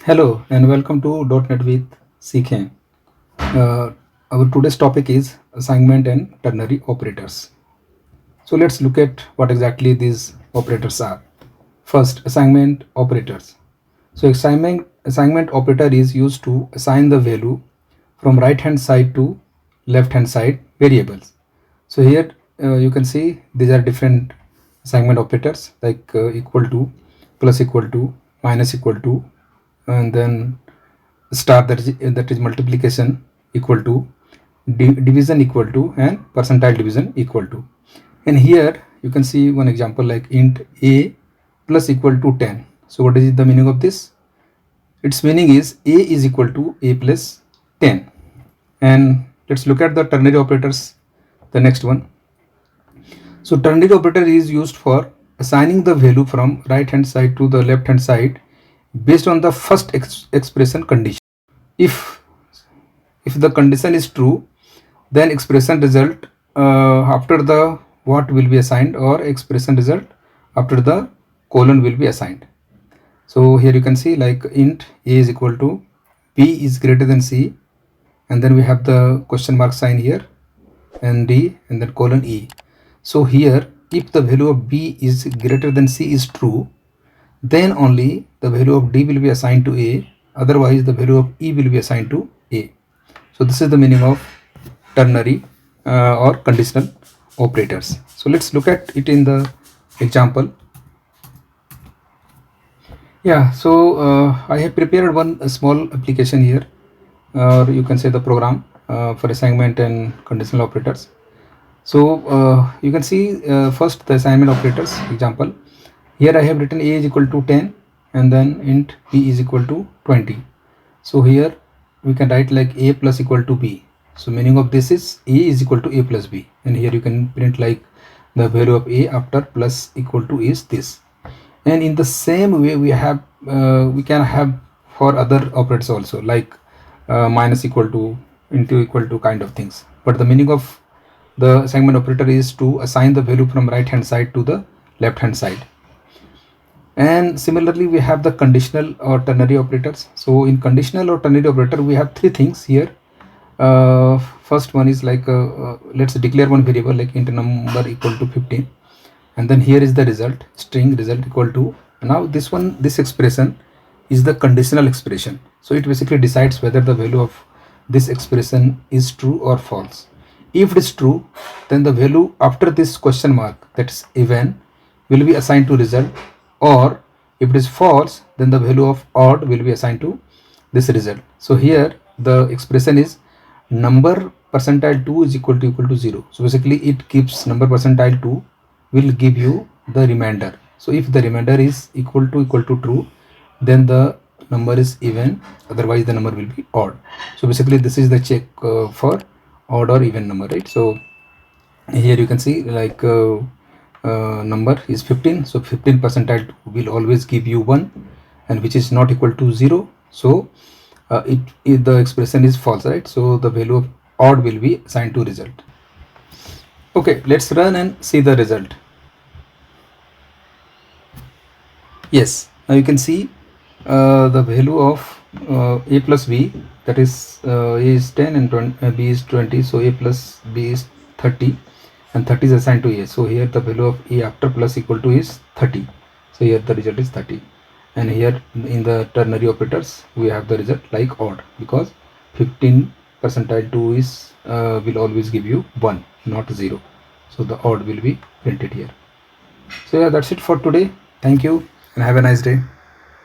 Hello and welcome to Dotnet with Sikhen. Our today's topic is assignment and ternary operators. So let's look at what exactly these operators are. First, assignment operators. So assignment operator is used to assign the value from right hand side to left hand side variables. So here you can see these are different assignment operators like equal to, plus equal to, minus equal to, and then star, that is multiplication equal to, division equal to, and percentile division equal to. And here you can see one example like int a plus equal to 10. So what is the meaning of this? Its meaning is a is equal to a plus 10. And let's look at the ternary operators, the next one. So ternary operator is used for assigning the value from right hand side to the left hand side based on the first expression condition. If the condition is true, then expression result after the what will be assigned, or expression result after the colon will be assigned. So here you can see like int a is equal to b is greater than c, and then we have the question mark sign here, and d, and then colon e. So here if the value of b is greater than c is true, then only the value of d will be assigned to a, otherwise the value of e will be assigned to a. So this is the meaning of ternary or conditional operators. So let's look at it in the example. Yeah, so I have prepared one small application here, or you can say the program for assignment and conditional operators. So you can see first the assignment operators example. Here I have written a is equal to 10 and then int b is equal to 20. So here we can write like a plus equal to b. So meaning of this is a is equal to a plus b, and here you can print like the value of a after plus equal to is this. And in the same way we can have for other operators also, like minus equal to, into equal to kind of things. But the meaning of the assignment operator is to assign the value from right hand side to the left hand side. And similarly we have the conditional or ternary operators. So in conditional or ternary operator we have three things here. First one is like let's declare one variable like int number equal to 15, and then here is the result, string result equal to, now this expression is the conditional expression. So it basically decides whether the value of this expression is true or false. If it is true, then the value after this question mark, that's even, will be assigned to result, or if it is false, then the value of odd will be assigned to this result. So here the expression is number percentile 2 is equal to 0. So basically it keeps number percentile 2 will give you the remainder. So if the remainder is equal to true, then the number is even, otherwise the number will be odd. So basically this is the check for odd or even number, right? So here you can see like number is 15, so 15 percentile will always give you 1, and which is not equal to 0. So the expression is false, right? So the value of odd will be assigned to result. Okay, let's run and see the result. Yes, now you can see the value of a plus b, that is a is 10 and b is 20, so a plus b is 30, and 30 is assigned to a. So here the value of a after plus equal to is 30. So here the result is 30. And here in the ternary operators we have the result like odd, because 15 percentile 2 is will always give you 1, not 0. So the odd will be printed here. So yeah, that's it for today. Thank you and have a nice day.